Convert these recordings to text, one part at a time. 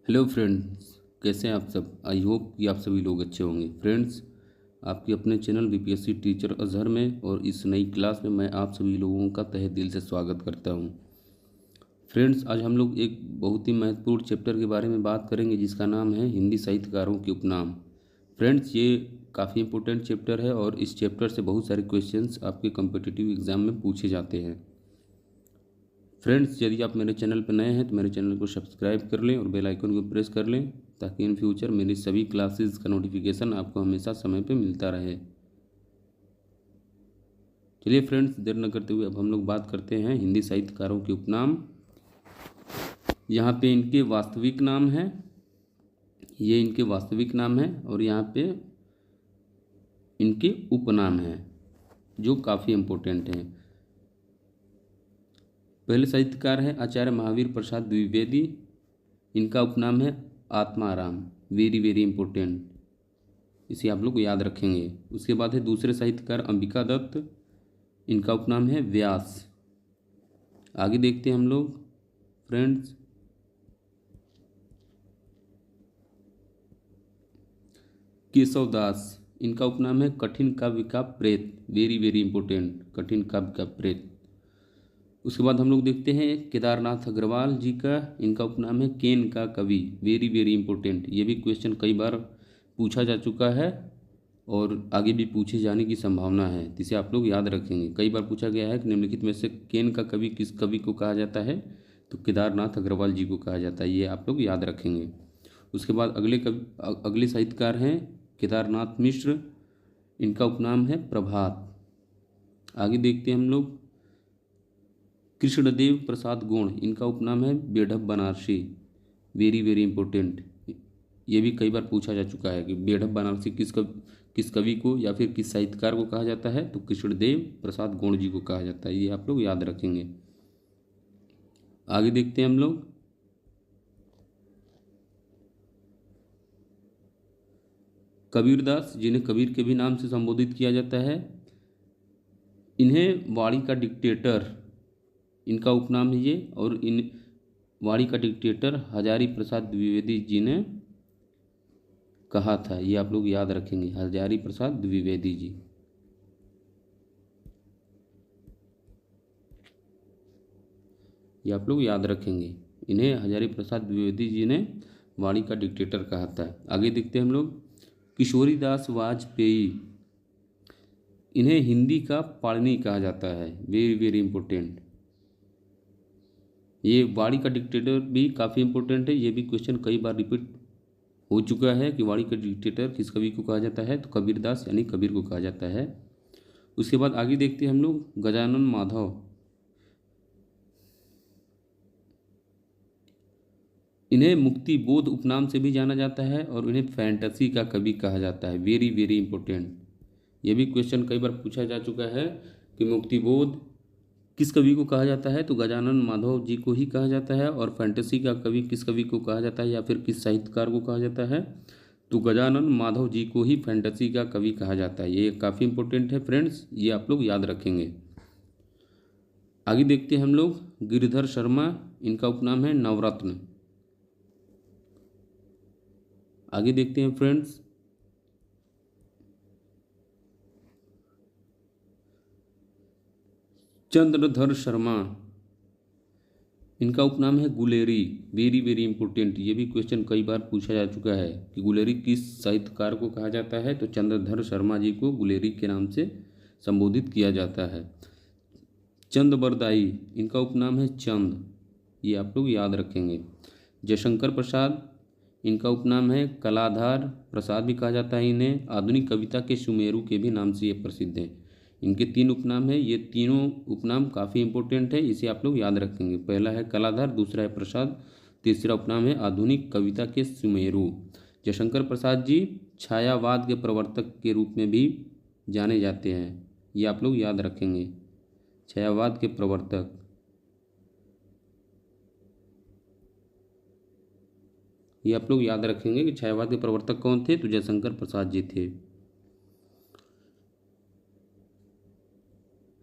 Hello friends, कैसे हैं आप सब। आई होप कि आप सभी लोग अच्छे होंगे। फ्रेंड्स, आपके अपने चैनल बीपीएससी टीचर अजहर में और इस नई क्लास में मैं आप सभी लोगों का तहे दिल से स्वागत करता हूं। फ्रेंड्स, आज हम लोग एक बहुत ही महत्वपूर्ण चैप्टर के बारे में बात करेंगे जिसका नाम है हिंदी साहित्यकारों के उपनाम। फ्रेंड्स, ये काफ़ी इंपॉर्टेंट चैप्टर है और इस चैप्टर से बहुत सारे क्वेश्चंस आपके कॉम्पिटिटिव एग्जाम में पूछे जाते हैं। फ्रेंड्स, यदि आप मेरे चैनल पर नए हैं तो मेरे चैनल को सब्सक्राइब कर लें और बेल आइकन को प्रेस कर लें ताकि इन फ्यूचर मेरी सभी क्लासेस का नोटिफिकेशन आपको हमेशा समय पर मिलता रहे। चलिए फ्रेंड्स, देर न करते हुए अब हम लोग बात करते हैं हिंदी साहित्यकारों के उपनाम। यहाँ पे इनके वास्तविक नाम हैं, ये इनके वास्तविक नाम हैं और यहाँ पे इनके उपनाम हैं जो काफ़ी इम्पोर्टेंट हैं। पहले साहित्यकार हैं आचार्य महावीर प्रसाद द्विवेदी। इनका उपनाम है आत्माराम। वेरी वेरी इंपॉर्टेंट, इसे आप लोग याद रखेंगे। उसके बाद है दूसरे साहित्यकार अंबिका दत्त। इनका उपनाम है व्यास। आगे देखते हैं हम लोग फ्रेंड्स। केशव दास। इनका उपनाम है कठिन काव्य का प्रेत। वेरी वेरी इंपॉर्टेंट, कठिन काव्य का प्रेत। उसके बाद हम लोग देखते हैं केदारनाथ अग्रवाल जी का। इनका उपनाम है केन का कवि। वेरी वेरी इंपॉर्टेंट, ये भी क्वेश्चन कई बार पूछा जा चुका है और आगे भी पूछे जाने की संभावना है, जिसे आप लोग याद रखेंगे। कई बार पूछा गया है कि निम्नलिखित में से केन का कवि किस कवि को कहा जाता है, तो केदारनाथ अग्रवाल जी को कहा जाता है। ये आप लोग याद रखेंगे। उसके बाद अगले साहित्यकार हैं केदारनाथ मिश्र। इनका उपनाम है प्रभात। आगे देखते हैं हम लोग कृष्णदेव प्रसाद गौड़। इनका उपनाम है बेढप बनारसी। वेरी वेरी इंपॉर्टेंट, ये भी कई बार पूछा जा चुका है कि बेढप बनारसी किस कवि को या फिर किस साहित्यकार को कहा जाता है, तो कृष्णदेव प्रसाद गौड़ जी को कहा जाता है। ये आप लोग याद रखेंगे। आगे देखते हैं हम लोग कबीरदास, जिन्हें कबीर के भी नाम से संबोधित किया जाता है। इन्हें वाणी का डिक्टेटर, इनका उपनाम है ये, और इन वाणी का डिक्टेटर हजारी प्रसाद द्विवेदी जी ने कहा था। ये आप लोग याद रखेंगे, हजारी प्रसाद द्विवेदी जी। ये आप लोग याद रखेंगे, इन्हें हजारी प्रसाद द्विवेदी जी ने वाणी का डिक्टेटर कहा था। आगे देखते हैं हम लोग किशोरी दास वाजपेयी। इन्हें हिंदी का पाणिनि कहा जाता है। वेरी वेरी इंपॉर्टेंट, ये वाणी का डिक्टेटर भी काफ़ी इंपॉर्टेंट है। ये भी क्वेश्चन कई बार रिपीट हो चुका है कि वाणी का डिक्टेटर किस कवि को कहा जाता है, तो कबीरदास यानी कबीर को कहा जाता है। उसके बाद आगे देखते हैं हम लोग गजानन माधव। इन्हें मुक्ति बोध उपनाम से भी जाना जाता है और इन्हें फैंटेसी का कवि कहा जाता है। वेरी वेरी इंपॉर्टेंट, ये भी क्वेश्चन कई बार पूछा जा चुका है कि मुक्ति बोध किस कवि को कहा जाता है, तो गजानन माधव जी को ही कहा जाता है। और फैंटेसी का कवि किस कवि को कहा जाता है या फिर किस साहित्यकार को कहा जाता है, तो गजानन माधव जी को ही फैंटेसी का कवि कहा जाता है। ये काफ़ी इंपॉर्टेंट है फ्रेंड्स, ये आप लोग याद रखेंगे। आगे देखते हैं हम लोग गिरिधर शर्मा। इनका उपनाम है नवरत्न। आगे देखते हैं फ्रेंड्स चंद्रधर शर्मा। इनका उपनाम है गुलेरी। वेरी वेरी इंपॉर्टेंट, ये भी क्वेश्चन कई बार पूछा जा चुका है कि गुलेरी किस साहित्यकार को कहा जाता है, तो चंद्रधर शर्मा जी को गुलेरी के नाम से संबोधित किया जाता है। चंद बरदाई, इनका उपनाम है चंद। ये आप लोग याद रखेंगे। जयशंकर प्रसाद, इनका उपनाम है कलाधार प्रसाद भी कहा जाता है इन्हें। आधुनिक कविता के सुमेरु के भी नाम से ये प्रसिद्ध हैं। इनके 3 उपनाम है, ये तीनों उपनाम काफ़ी इंपॉर्टेंट है, इसे आप लोग याद रखेंगे। पहला है कलाधार, दूसरा है प्रसाद, तीसरा उपनाम है आधुनिक कविता के सुमेरु। जयशंकर प्रसाद जी छायावाद के प्रवर्तक के रूप में भी जाने जाते हैं। ये आप लोग याद रखेंगे, छायावाद के प्रवर्तक। ये आप लोग याद रखेंगे कि छायावाद के प्रवर्तक कौन थे, तो जयशंकर प्रसाद जी थे।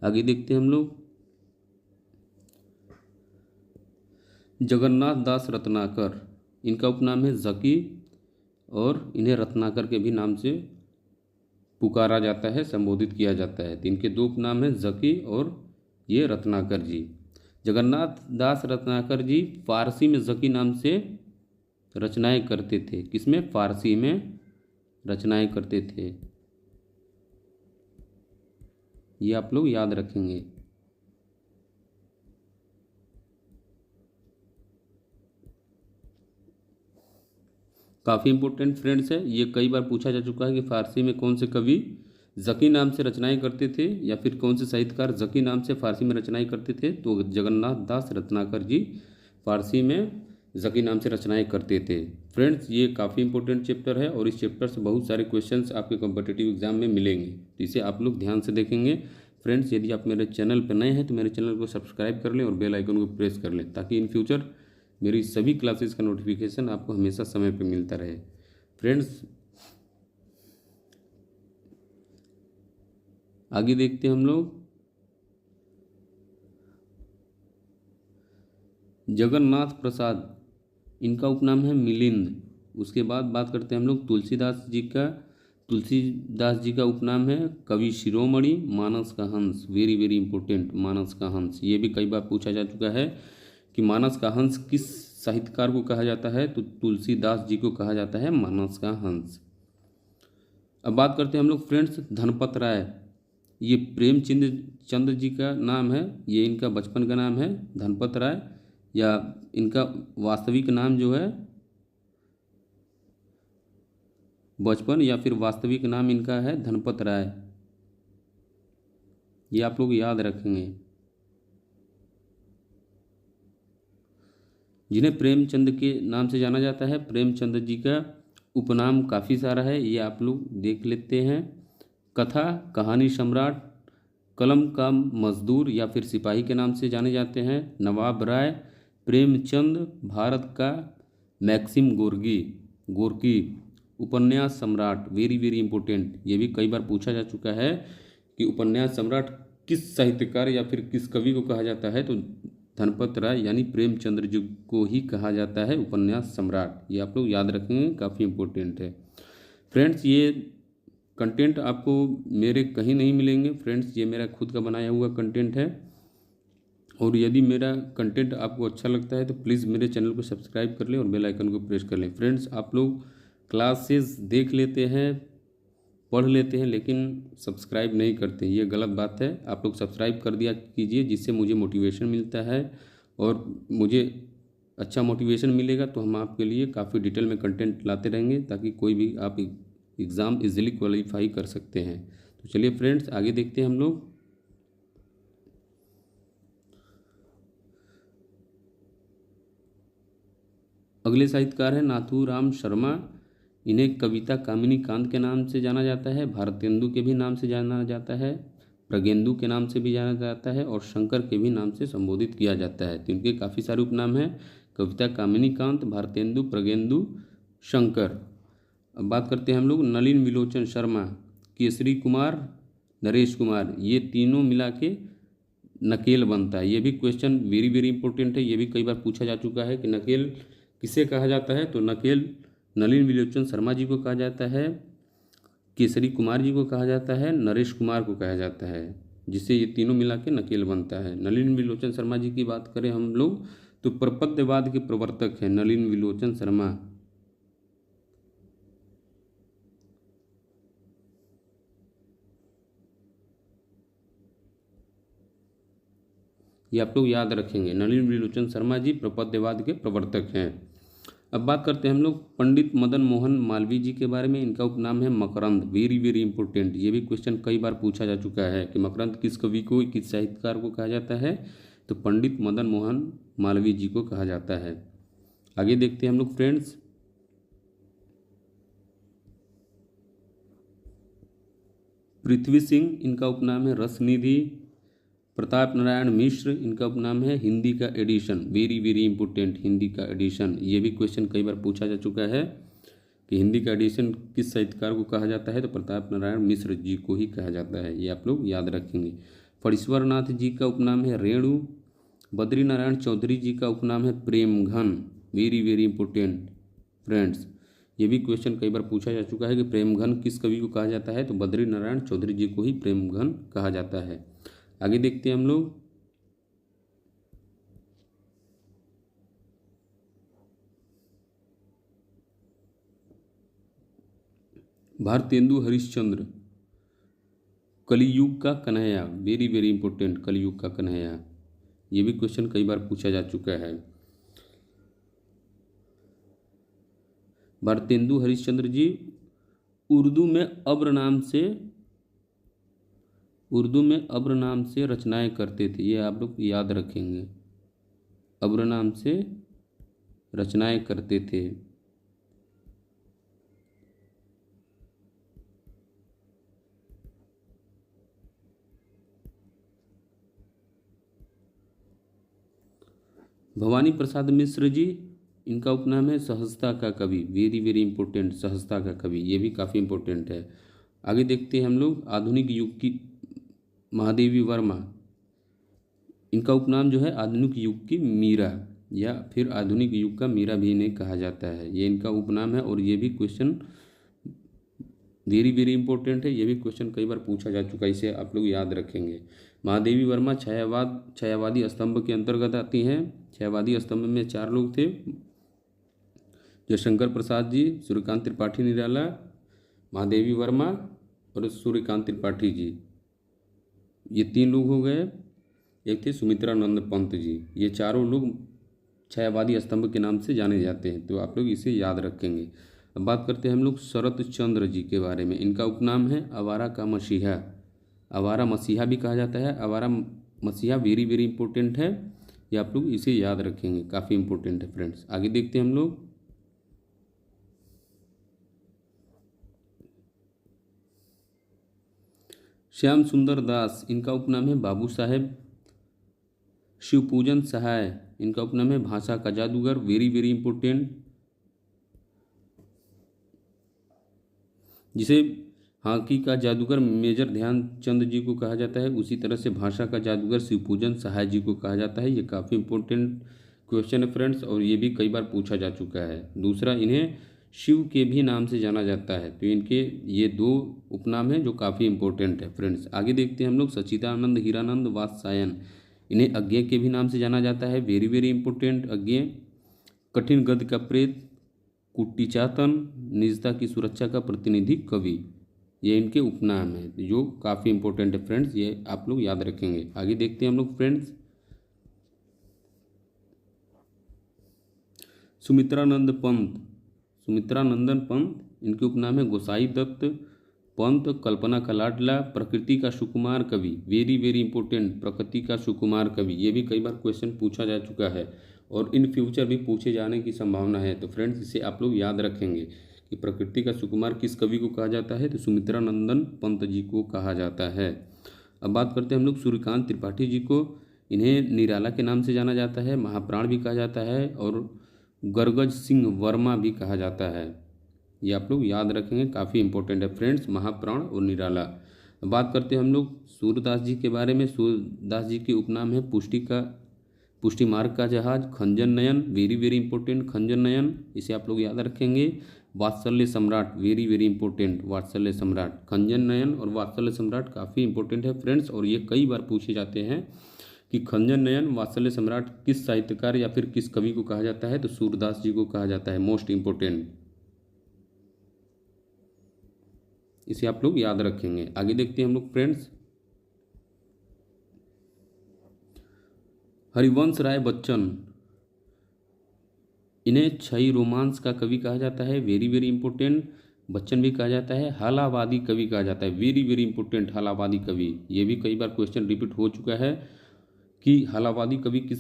आगे देखते हैं हम लोग जगन्नाथ दास रत्नाकर। इनका उपनाम है जकी और इन्हें रत्नाकर के भी नाम से पुकारा जाता है, संबोधित किया जाता है। तो इनके दो उपनाम हैं, जकी और ये रत्नाकर जी। जगन्नाथ दास रत्नाकर जी फारसी में जकी नाम से रचनाएं करते थे। किसमें? फारसी में रचनाएं करते थे। ये आप लोग याद रखेंगे। काफ़ी इंपॉर्टेंट फ्रेंड्स है, ये कई बार पूछा जा चुका है कि फारसी में कौन से कवि जकी नाम से रचनाएं करते थे या फिर कौन से साहित्यकार जकी नाम से फारसी में रचनाएं करते थे। तो जगन्नाथ दास रत्नाकर जी फारसी में जकी नाम से रचनाएं करते थे। फ्रेंड्स, ये काफ़ी इंपॉर्टेंट चैप्टर है और इस चैप्टर से बहुत सारे क्वेश्चंस आपके कॉम्पिटिटिव एग्जाम में मिलेंगे, तो इसे आप लोग ध्यान से देखेंगे। फ्रेंड्स, यदि आप मेरे चैनल पर नए हैं तो मेरे चैनल को सब्सक्राइब कर लें और बेल आइकन को प्रेस कर लें, ताकि इन फ्यूचर मेरी सभी क्लासेस का नोटिफिकेशन आपको हमेशा समय पर मिलता रहे। फ्रेंड्स, आगे देखते हैं हम लोग जगन्नाथ प्रसाद, इनका उपनाम है मिलिंद। उसके बाद बात करते हैं हम लोग तुलसीदास जी का उपनाम है कवि शिरोमणि, मानस का हंस। वेरी वेरी इंपॉर्टेंट, मानस का हंस। ये भी कई बार पूछा जा चुका है कि मानस का हंस किस साहित्यकार को कहा जाता है। तो तुलसीदास जी को कहा जाता है मानस का हंस। अब बात करते हैं हम लोग फ्रेंड्स धनपत राय। ये प्रेमचंद जी का नाम है, ये इनका बचपन का नाम है धनपत राय, या इनका वास्तविक नाम जो है बचपन या फिर वास्तविक नाम इनका है धनपत राय। ये आप लोग याद रखेंगे। जिन्हें प्रेमचंद के नाम से जाना जाता है, प्रेमचंद जी का उपनाम काफ़ी सारा है, ये आप लोग देख लेते हैं। कथा कहानी सम्राट, कलम का मजदूर या फिर सिपाही के नाम से जाने जाते हैं नवाब राय, प्रेमचंद, भारत का मैक्सिम गोर्की, उपन्यास सम्राट। वेरी वेरी इंपॉर्टेंट, ये भी कई बार पूछा जा चुका है कि उपन्यास सम्राट किस साहित्यकार या फिर किस कवि को कहा जाता है। तो धनपत राय यानी प्रेमचंद्र जी को ही कहा जाता है उपन्यास सम्राट। ये आप लोग याद रखेंगे, काफ़ी इंपॉर्टेंट है। फ्रेंड्स, ये कंटेंट आपको मेरे कहीं नहीं मिलेंगे। फ्रेंड्स, ये मेरा खुद का बनाया हुआ कंटेंट है, और यदि मेरा कंटेंट आपको अच्छा लगता है तो प्लीज़ मेरे चैनल को सब्सक्राइब कर लें और बेल आइकन को प्रेस कर लें। फ्रेंड्स, आप लोग क्लासेस देख लेते हैं, पढ़ लेते हैं, लेकिन सब्सक्राइब नहीं करते, ये गलत बात है। आप लोग सब्सक्राइब कर दिया कीजिए, जिससे मुझे मोटिवेशन मिलता है और मुझे अच्छा मोटिवेशन मिलेगा तो हम आपके लिए काफ़ी डिटेल में कंटेंट लाते रहेंगे, ताकि कोई भी आप एग्ज़ाम इजीली क्वालिफाई कर सकते हैं। तो चलिए फ्रेंड्स, आगे देखते हैं हम लोग। अगले साहित्यकार हैं नाथूराम शर्मा। इन्हें कविता कामिनी कांत के नाम से जाना जाता है, भारतेंदु के भी नाम से जाना जाता है, प्रगेंदु के नाम से भी जाना जाता है और शंकर के भी नाम से संबोधित किया जाता है। तो इनके काफ़ी सारे उपनाम हैं, कविता कामिनी कांत, भारतेंदु, प्रगेंदु, शंकर। अब बात करते हैं हम लोग नलिन विलोचन शर्मा, केसरी कुमार, नरेश कुमार, ये तीनों मिला के नकेल बनता है। ये भी क्वेश्चन वेरी वेरी इंपॉर्टेंट है, ये भी कई बार पूछा जा चुका है कि नकेल किसे कहा जाता है। तो नकेल नलिन विलोचन शर्मा जी को कहा जाता है, केसरी कुमार जी को कहा जाता है, नरेश कुमार को कहा जाता है, जिससे ये तीनों मिला के नकेल बनता है। नलिन विलोचन शर्मा जी की बात करें हम लोग तो प्रपद्यवाद के प्रवर्तक हैं नलिन विलोचन शर्मा। ये आप लोग याद रखेंगे, नलिन विलोचन शर्मा जी प्रपद्यवाद के प्रवर्तक हैं। अब बात करते हैं हम लोग पंडित मदन मोहन मालवीय जी के बारे में। इनका उपनाम है मकरंद। वेरी वेरी इंपॉर्टेंट, ये भी क्वेश्चन कई बार पूछा जा चुका है कि मकरंद किस कवि को, किस साहित्यकार को कहा जाता है। तो पंडित मदन मोहन मालवीय जी को कहा जाता है। आगे देखते हैं हम लोग फ्रेंड्स। पृथ्वी सिंह, इनका उपनाम है रसनिधि। प्रताप नारायण मिश्र, इनका उपनाम है हिंदी का edition. Very very important, Hindi का एडिशन। ये भी क्वेश्चन कई बार पूछा जा चुका है कि हिंदी का एडिशन किस साहित्यकार को कहा जाता है। तो प्रताप नारायण मिश्र जी को ही कहा जाता है, ये आप लोग याद रखेंगे। फणीश्वर नाथ जी का उपनाम है रेणु। बद्री नारायण चौधरी जी का उपनाम है Premghan. Very very important, friends, ये भी क्वेश्चन कई बार पूछा जा चुका है कि प्रेम घन किस कवि को कहा जाता है, तो बद्री नारायण चौधरी जी को ही प्रेम घन कहा जाता है। आगे देखते हैं हम लोग। भारतेंदु हरिश्चंद्र कलियुग का कन्हैया, वेरी वेरी इंपॉर्टेंट, कलियुग का कन्हैया, ये भी क्वेश्चन कई बार पूछा जा चुका है। भारतेंदु हरिश्चंद्र जी उर्दू में अब्र नाम से रचनाएं करते थे, ये आप लोग याद रखेंगे, अब्र नाम से रचनाएं करते थे। भवानी प्रसाद मिश्र जी, इनका उपनाम है सहजता का कवि, वेरी वेरी इंपॉर्टेंट, सहजता का कवि, ये भी काफ़ी इंपॉर्टेंट है। आगे देखते हैं हम लोग आधुनिक युग की महादेवी वर्मा, इनका उपनाम जो है आधुनिक युग की मीरा या फिर आधुनिक युग का मीरा भी इन्हें कहा जाता है, ये इनका उपनाम है। और ये भी क्वेश्चन वेरी वेरी इंपॉर्टेंट है, ये भी क्वेश्चन कई बार पूछा जा चुका है, इसे आप लोग याद रखेंगे। महादेवी वर्मा छायावादी स्तंभ के अंतर्गत आती हैं। छायावादी स्तंभ में 4 लोग थे, जयशंकर प्रसाद जी, सूर्यकांत त्रिपाठी निराला, महादेवी वर्मा और सूर्यकांत त्रिपाठी जी, ये 3 लोग हो गए। एक थे सुमित्रानंद पंत जी, ये चारों लोग छायावादी स्तंभ के नाम से जाने जाते हैं, तो आप लोग इसे याद रखेंगे। अब बात करते हैं हम लोग शरत चंद्र जी के बारे में, इनका उपनाम है आवारा का मसीहा, आवारा मसीहा भी कहा जाता है, आवारा मसीहा, वेरी वेरी इंपॉर्टेंट है, ये आप लोग इसे याद रखेंगे, काफ़ी इंपॉर्टेंट है फ्रेंड्स। आगे देखते हैं हम लोग श्याम सुंदर दास, इनका उपनाम है बाबू साहेब। शिवपूजन सहाय, इनका उपनाम है भाषा का जादूगर, वेरी वेरी इंपॉर्टेंट, जिसे हॉकी का जादूगर मेजर ध्यानचंद जी को कहा जाता है, उसी तरह से भाषा का जादूगर शिवपूजन सहाय जी को कहा जाता है। ये काफ़ी इंपॉर्टेंट क्वेश्चन है फ्रेंड्स, और ये भी कई बार पूछा जा चुका है। दूसरा, इन्हें शिव के भी नाम से जाना जाता है, तो इनके ये 2 उपनाम हैं जो काफ़ी इंपॉर्टेंट है फ्रेंड्स। आगे देखते हैं हम लोग सच्चिदानंद हीरानंद वात्सायन, इन्हें अज्ञेय के भी नाम से जाना जाता है, वेरी वेरी इंपॉर्टेंट, अज्ञेय। कठिन गद्य का प्रेत, कुट्टीचातन, निजता की सुरक्षा का प्रतिनिधि कवि, ये इनके उपनाम हैं जो काफ़ी इंपॉर्टेंट है फ्रेंड्स, ये आप लोग याद रखेंगे। आगे देखते हैं हम लोग फ्रेंड्स सुमित्रानंदन पंत, इनके उपनाम है गोसाई दत्त पंत, कल्पना का लाडला, प्रकृति का सुकुमार कवि, वेरी वेरी इंपॉर्टेंट, प्रकृति का सुकुमार कवि, ये भी कई बार क्वेश्चन पूछा जा चुका है और इन फ्यूचर भी पूछे जाने की संभावना है, तो फ्रेंड्स इसे आप लोग याद रखेंगे कि प्रकृति का सुकुमार किस कवि को कहा जाता है, तो सुमित्रानंदन पंत जी को कहा जाता है। अब बात करते हैं हम लोग सूर्यकांत त्रिपाठी जी को, इन्हें निराला के नाम से जाना जाता है, महाप्राण भी कहा जाता है और गरगज सिंह वर्मा भी कहा जाता है, ये आप लोग याद रखेंगे, काफ़ी इंपॉर्टेंट है फ्रेंड्स, महाप्राण और निराला। बात करते हैं हम लोग सूरदास जी के बारे में। सूरदास जी के उपनाम है पुष्टि मार्ग का जहाज, खंजन नयन, वेरी वेरी इंपॉर्टेंट, खंजन नयन, इसे आप लोग याद रखेंगे। वात्सल्य सम्राट, वेरी वेरी इंपॉर्टेंट, वात्सल्य सम्राट, खंजन नयन और वात्सल्य सम्राट काफ़ी इंपॉर्टेंट है फ्रेंड्स, और ये कई बार पूछे जाते हैं कि खंजन नयन वात्सल्य सम्राट किस साहित्यकार या फिर किस कवि को कहा जाता है, तो सूरदास जी को कहा जाता है, मोस्ट इंपॉर्टेंट, इसे आप लोग याद रखेंगे। आगे देखते हैं हम लोग फ्रेंड्स हरिवंश राय बच्चन, इन्हें क्षयी रोमांस का कवि कहा जाता है, वेरी वेरी इंपॉर्टेंट, बच्चन भी कहा जाता है, हालावादी कवि कहा जाता है, वेरी वेरी इंपॉर्टेंट, हालावादी कवि, ये भी कई बार क्वेश्चन रिपीट हो चुका है कि हालावादी कवि किस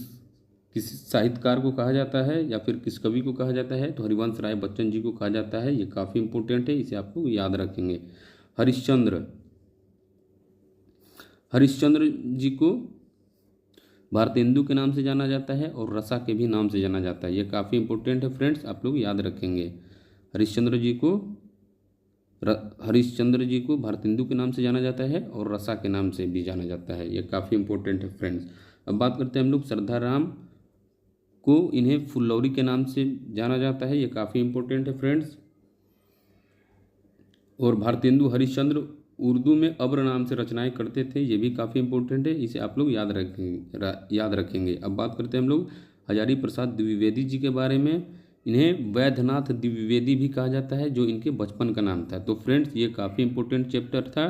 साहित्यकार को कहा जाता है या फिर किस कवि को कहा जाता है, तो हरिवंश राय बच्चन जी को कहा जाता है, ये काफ़ी इंपॉर्टेंट है, इसे आप लोग याद रखेंगे। हरिश्चंद्र जी को भारतेंदु के नाम से जाना जाता है और रसा के भी नाम से जाना जाता है, ये काफ़ी इंपॉर्टेंट है फ्रेंड्स, आप लोग याद रखेंगे। हरिश्चंद्र जी को भारतेंदु के नाम से जाना जाता है और रसा के नाम से भी जाना जाता है, ये काफ़ी इंपॉर्टेंट है फ्रेंड्स। अब बात करते हैं हम लोग श्रद्धाराम को इन्हें फुल्लौरी के नाम से जाना जाता है, ये काफ़ी इम्पोर्टेंट है फ्रेंड्स। और भारतेंदु हरिश्चंद्र उर्दू में अब्र नाम से रचनाएं करते थे, ये भी काफ़ी इम्पोर्टेंट है, इसे आप लोग याद रखेंगे। अब बात करते हैं हम लोग हजारी प्रसाद द्विवेदी जी के बारे में। इन्हें वैद्यनाथ द्विवेदी भी कहा जाता है, जो इनके बचपन का नाम था। तो फ्रेंड्स ये काफ़ी इम्पोर्टेंट चैप्टर था,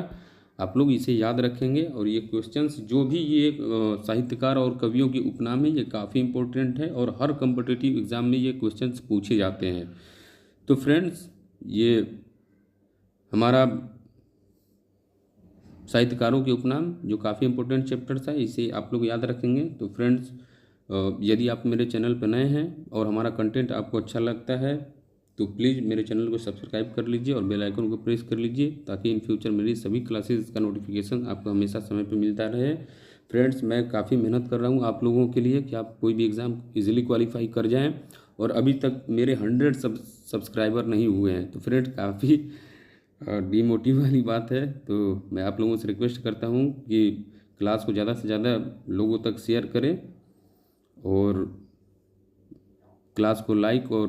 आप लोग इसे याद रखेंगे। और ये क्वेश्चंस जो भी ये साहित्यकार और कवियों के उपनाम है, ये काफ़ी इम्पोर्टेंट है और हर कम्पिटिटिव एग्जाम में ये क्वेश्चंस पूछे जाते हैं। तो फ्रेंड्स ये हमारा साहित्यकारों के उपनाम जो काफ़ी इम्पोर्टेंट चैप्टर था, इसे आप लोग याद रखेंगे। तो फ्रेंड्स यदि आप मेरे चैनल पर नए हैं और हमारा कंटेंट आपको अच्छा लगता है तो प्लीज़ मेरे चैनल को सब्सक्राइब कर लीजिए और बेल आइकन को प्रेस कर लीजिए, ताकि इन फ्यूचर मेरी सभी क्लासेस का नोटिफिकेशन आपको हमेशा समय पर मिलता रहे। फ्रेंड्स मैं काफ़ी मेहनत कर रहा हूँ आप लोगों के लिए कि आप कोई भी एग्ज़ाम इजीली क्वालिफाई कर जाएं, और अभी तक मेरे 100 सब्सक्राइबर नहीं हुए हैं। तो फ्रेंड्स काफ़ी डीमोटिव वाली बात है। तो मैं आप लोगों से रिक्वेस्ट करता हूँ कि क्लास को ज़्यादा से ज़्यादा लोगों तक शेयर करें और क्लास को लाइक और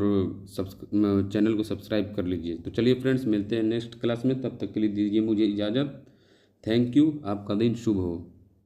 चैनल को सब्सक्राइब कर लीजिए। तो चलिए फ्रेंड्स मिलते हैं नेक्स्ट क्लास में, तब तक के लिए दीजिए मुझे इजाज़त। थैंक यू, आपका दिन शुभ हो।